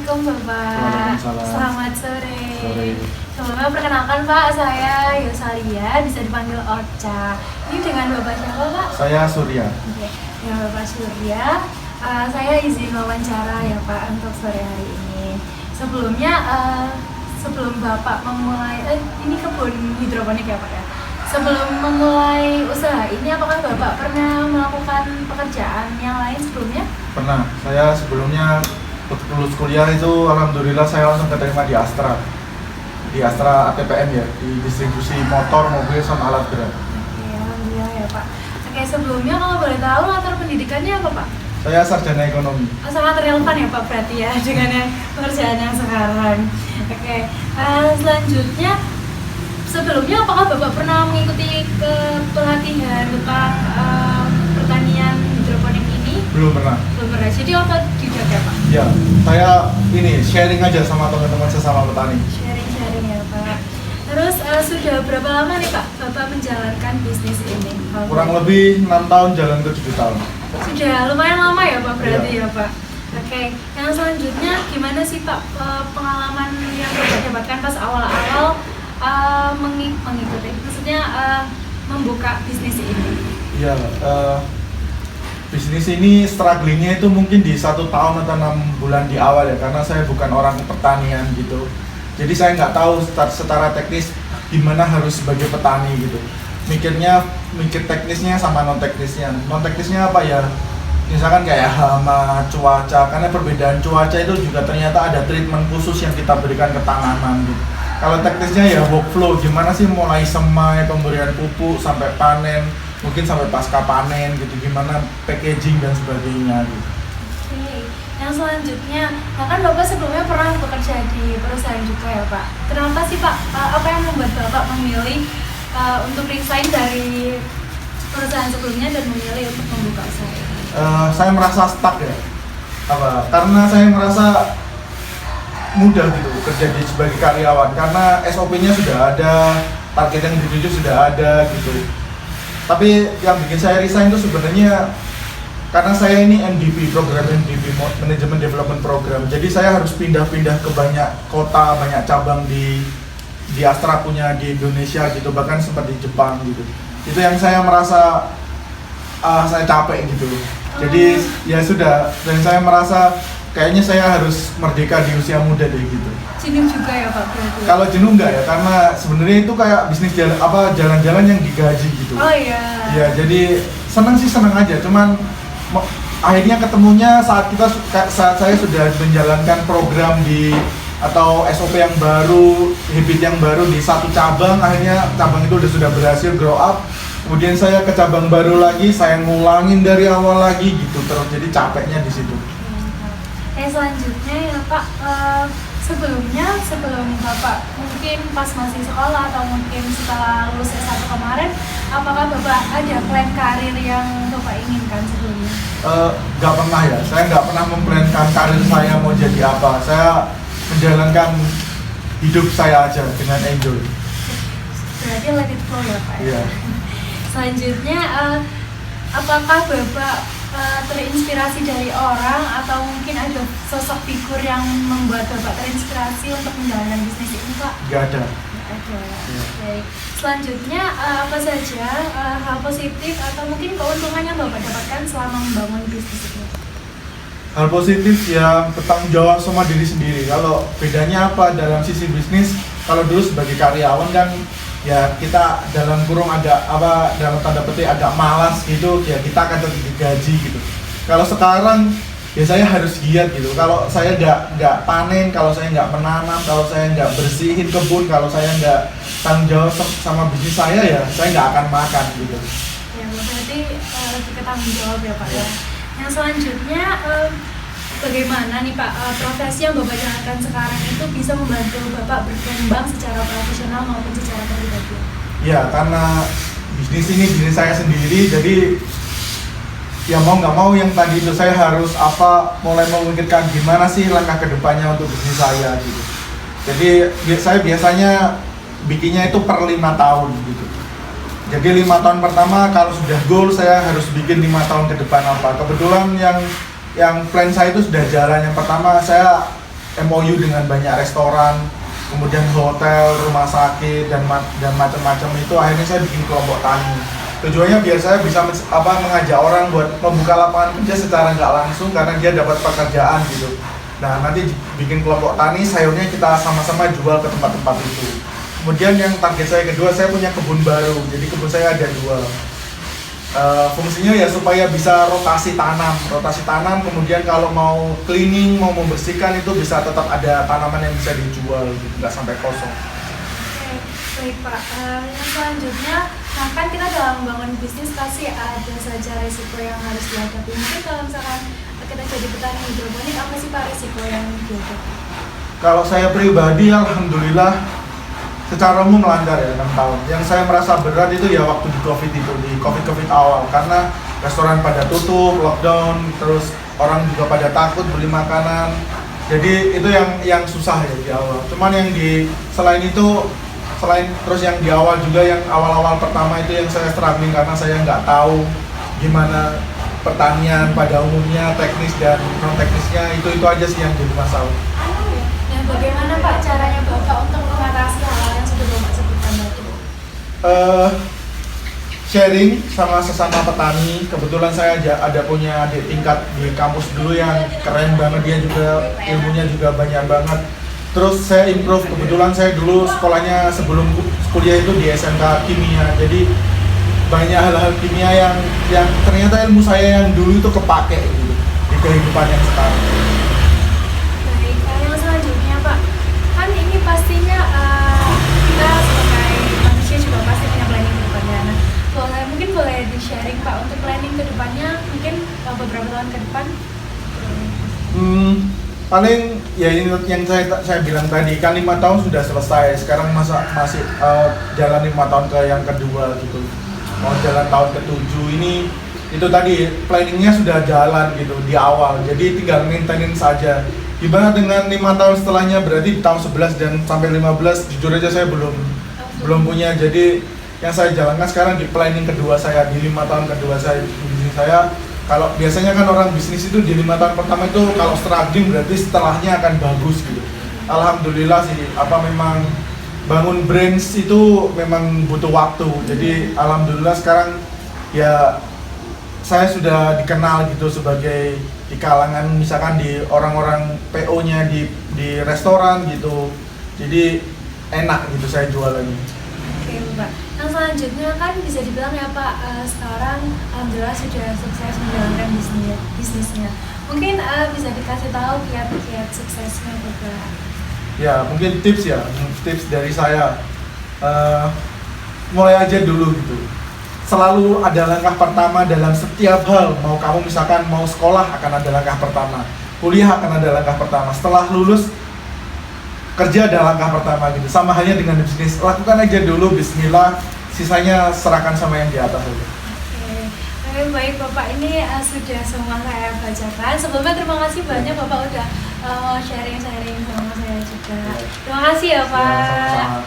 Assalamualaikum Bapak. Waalaikumsalam. Selamat sore. Sore. Sebelumnya perkenalkan Pak, saya Yosalia, bisa dipanggil Ocha. Ini dengan Bapak siapa Pak? Saya Surya. Oke, dengan Bapak Surya. Saya izin wawancara ya Pak untuk sore hari ini. Sebelumnya, sebelum Bapak memulai, ini kebun hidroponik ya Pak ya? Sebelum memulai usaha ini, apakah Bapak pernah melakukan pekerjaan yang lain sebelumnya? Pernah. Saya sebelumnya lulus kuliah itu alhamdulillah saya langsung keterima di Astra. Di Astra ATPM ya, di distribusi motor, mobil sama alat berat. Oke, alhamdulillah ya Pak. Oke, sebelumnya kalau boleh tahu latar pendidikannya apa Pak? Saya sarjana ekonomi. Sangat relevan ya Pak berarti ya dengan yang pekerjaan yang sekarang. Oke, selanjutnya sebelumnya apakah Bapak pernah mengikuti pelatihan tentang pertanian hidroponik ini? Belum pernah. Belum pernah. Jadi otodidak ya Pak? Ya, saya ini sharing aja sama teman-teman sesama petani. Sharing ya Pak. Terus sudah berapa lama nih Pak Bapak menjalankan bisnis ini? Kurang lebih 6 tahun jalan ke 7 tahun. Sudah lumayan lama ya Pak berarti Iya. ya Pak. Oke, yang selanjutnya gimana sih Pak pengalaman yang Bapak dapatkan pas awal-awal mengikuti, maksudnya membuka bisnis ini? Iya, bisnis ini strugglingnya itu mungkin di 1 tahun atau 6 bulan di awal ya, karena saya bukan orang pertanian gitu. Jadi saya nggak tahu secara teknis gimana harus sebagai petani gitu. Mikir teknisnya sama non teknisnya. Non teknisnya apa ya? Misalkan kayak hama, cuaca, karena perbedaan cuaca itu juga ternyata ada treatment khusus yang kita berikan ke tanaman gitu. Kalau teknisnya ya workflow, gimana sih mulai semai, pemberian pupuk sampai panen, mungkin sampai pasca panen gitu, gimana packaging dan sebagainya gitu. Oke, yang selanjutnya, kan Bapak sebelumnya pernah bekerja di perusahaan juga ya Pak. Kenapa sih Pak, apa yang membuat Bapak memilih untuk resign dari perusahaan sebelumnya dan memilih untuk membuka usaha ini? Saya merasa stuck ya, karena saya merasa mudah gitu kerja sebagai karyawan, karena SOP-nya sudah ada, target yang dituju sudah ada gitu. Tapi yang bikin saya resign itu sebenarnya karena saya ini MDP, program MDP, Management Development Program. Jadi saya harus pindah-pindah ke banyak kota, banyak cabang di Astra punya di Indonesia gitu, bahkan sempat di Jepang gitu. Itu yang saya merasa saya capek gitu. Jadi ya sudah, dan saya merasa kayaknya saya harus merdeka di usia muda deh gitu. Jenuh juga ya Pak berarti? Kalau jenuh enggak ya, karena sebenarnya itu kayak bisnis jalan-jalan yang digaji gitu. Oh iya. Ya jadi senang aja, cuman akhirnya ketemunya saat saya sudah menjalankan program atau SOP yang baru, habit yang baru di satu cabang. Akhirnya cabang itu sudah berhasil grow up. Kemudian saya ke cabang baru lagi, saya ngulangin dari awal lagi gitu terus, jadi capeknya di situ. Selanjutnya ya Pak, sebelum Bapak mungkin pas masih sekolah atau mungkin setelah lulus S1 kemarin, apakah Bapak ada plan karir yang Bapak inginkan sebelumnya? Gak pernah ya, saya nggak pernah memplankan karir saya mau jadi apa. Saya menjalankan hidup saya aja dengan enjoy. Berarti let it flow ya Pak ya? Iya. Selanjutnya, apakah Bapak terinspirasi dari orang atau mungkin ada sosok figur yang membuat Bapak terinspirasi untuk menjalankan bisnis ini Pak? Gak ada. Ada. Iya. Baik. Selanjutnya, apa saja hal positif atau mungkin keuntungan yang Bapak dapatkan selama membangun bisnis ini? Hal positif ya bertanggung jawab sama diri sendiri. Kalau bedanya apa dalam sisi bisnis, kalau dulu sebagai karyawan kan ya kita dalam kurung dalam tanda petik agak malas gitu, ya kita akan tetap digaji gitu. Kalau sekarang ya saya harus giat gitu. Kalau saya nggak panen, kalau saya nggak menanam, kalau saya nggak bersihin kebun, kalau saya nggak tanggung jawab sama bisnis saya, ya saya nggak akan makan gitu. Ya berarti lebih ke tanggung jawab ya Pak ya. Yang selanjutnya, bagaimana nih Pak profesi yang Bapak jalankan sekarang itu bisa membantu Bapak berkembang secara profesional maupun secara pribadi? Ya karena bisnis ini bisnis saya sendiri, jadi ya mau nggak mau yang tadi itu saya harus mulai memikirkan gimana sih langkah kedepannya untuk bisnis saya gitu. Jadi saya biasanya bikinnya itu per 5 tahun gitu. Jadi 5 tahun pertama kalau sudah goal saya harus bikin 5 tahun ke depan apa. Kebetulan yang plan saya itu sudah jalan. Yang pertama saya MOU dengan banyak restoran, kemudian hotel, rumah sakit dan macam-macam itu. Akhirnya saya bikin kelompok tani. Tujuannya biar saya bisa mengajak orang buat membuka lapangan kerja secara nggak langsung karena dia dapat pekerjaan gitu. Nah nanti bikin kelompok tani, sayurnya kita sama-sama jual ke tempat-tempat itu. Kemudian yang target saya kedua, saya punya kebun baru. Jadi kebun saya ada 2. Fungsinya ya supaya bisa rotasi tanam, kemudian kalau mau cleaning, mau membersihkan itu bisa tetap ada tanaman yang bisa dijual gitu, nggak sampai kosong. Oke, baik Pak. Yang selanjutnya, nah kan kita dalam membangun bisnis pasti ada saja risiko yang harus dihadapi. Mungkin kalau misalkan kita jadi petani hidroponik, apa sih Pak risiko yang dihadapi? Kalau saya pribadi, alhamdulillah secara umum lancar ya 6 tahun. Yang saya merasa berat itu ya waktu di COVID awal, karena restoran pada tutup, lockdown, terus orang juga pada takut beli makanan. Jadi itu yang susah ya di awal. Cuman yang selain terus yang di awal juga, yang awal-awal pertama itu yang saya struggling karena saya nggak tahu gimana pertanian pada umumnya, teknis dan non teknisnya, itu aja sih yang jadi masalah. Nah, bagaimana Pak caranya Bapak untuk mengatasi hal yang sudah Bapak sebutkan tadi? Sharing sama sesama petani. Kebetulan saya ada punya adik tingkat di kampus dulu yang keren banget, dia juga ilmunya juga banyak banget. Terus saya improve, kebetulan saya dulu sekolahnya sebelum kuliah itu di SMK Kimia. Jadi banyak hal-hal kimia yang ternyata ilmu saya yang dulu itu kepake gitu di kehidupan yang sekarang. Baik, yang selanjutnya Pak, kan ini pastinya kita sebagai manusia juga pasti punya planning ke depannya. Nah, mungkin boleh di-sharing Pak untuk planning ke depannya, mungkin beberapa tahun ke depan? Paling ya ini yang saya bilang tadi, kan 5 tahun sudah selesai, sekarang masih jalan 5 tahun ke yang kedua gitu, mau jalan tahun ke-7 ini. Itu tadi planningnya sudah jalan gitu di awal, jadi tinggal maintenance saja. Gimana dengan 5 tahun setelahnya, berarti tahun 11 dan sampai 15 jujur aja saya belum punya. Jadi yang saya jalankan sekarang di planning kedua saya, di 5 tahun kedua saya di bisnis saya. Kalau biasanya kan orang bisnis itu di 5 tahun pertama itu kalau struggling berarti setelahnya akan bagus gitu. Alhamdulillah sih, memang bangun brands itu memang butuh waktu. Jadi alhamdulillah sekarang ya saya sudah dikenal gitu sebagai di kalangan misalkan di orang-orang PO-nya di restoran gitu. Jadi enak gitu saya jualannya. Oke Pak, yang selanjutnya kan bisa dibilang ya Pak, sekarang alhamdulillah sudah sukses menjalankan bisnisnya. Mungkin bisa dikasih tahu kiat-kiat suksesnya juga. Ya mungkin tips dari saya, mulai aja dulu gitu. Selalu ada langkah pertama dalam setiap hal. Mau kamu misalkan mau sekolah akan ada langkah pertama, kuliah akan ada langkah pertama, setelah lulus kerja ada langkah pertama gitu. Sama halnya dengan bisnis, lakukan aja dulu, bismillah, sisanya serahkan sama yang di atas aja. Oke, baik Bapak, ini sudah semua saya bacakan. Sebelumnya terima kasih banyak Bapak udah sharing-sharing sama saya juga. Terima kasih ya Pak. Ya, sama-sama.